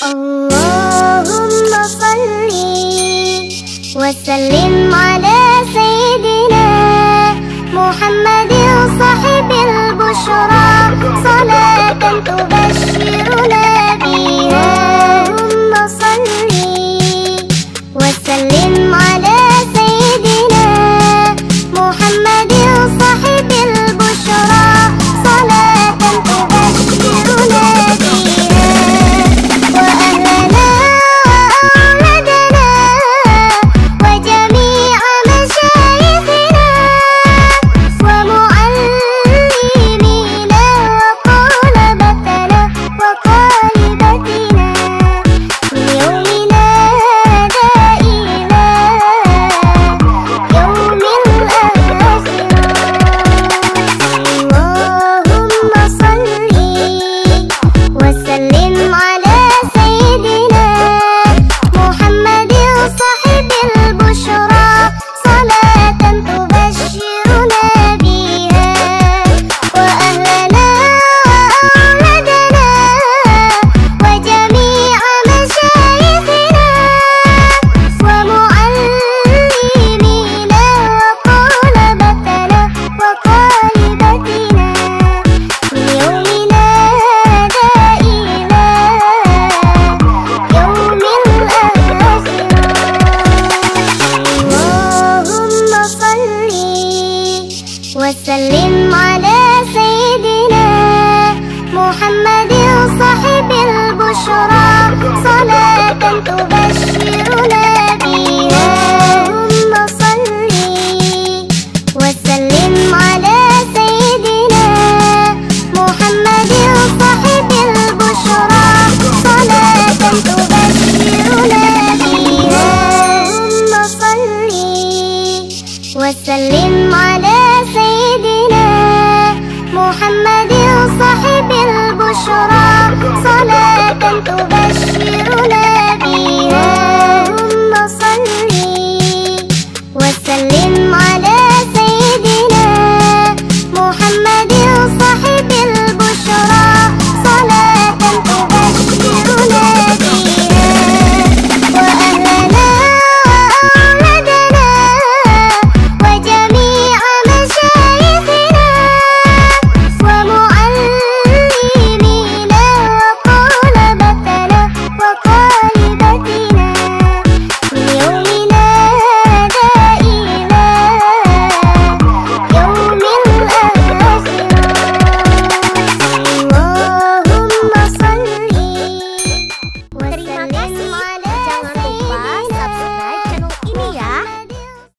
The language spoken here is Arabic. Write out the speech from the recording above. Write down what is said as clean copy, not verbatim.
اللهم صل وسلم على سيدنا محمد صاحب البشرى صلاة تبشرنا بها. اللهم صل وسلم على سيدنا محمد صاحب البشرى صلاة تبشرنا بها. وأهلنا وأولادنا وجميع مشايخنا ومعلمينا وطلبتنا وطالبتنا من يومنا هذا إلى يوم الآخرة. اللهم صل وسلم على سيدنا محمد صاحب البشرى صلاة تبشرنا بها. وأهلنا وأولادنا وجميع مشايخنا ومعلمينا وطلبتنا وطالبتنا من يومنا هذا إلى يوم الآخرة. اللهم صل وسلم على سيدنا محمد صاحب البشرى صلاة تبشرنا بها. اللهم صل وسلم على سيدنا محمد صاحب البشرى صلاة تبشرنا بها. اللهم صل وسلم على سيدنا محمد صاحب البشرى صلاة تبشرنا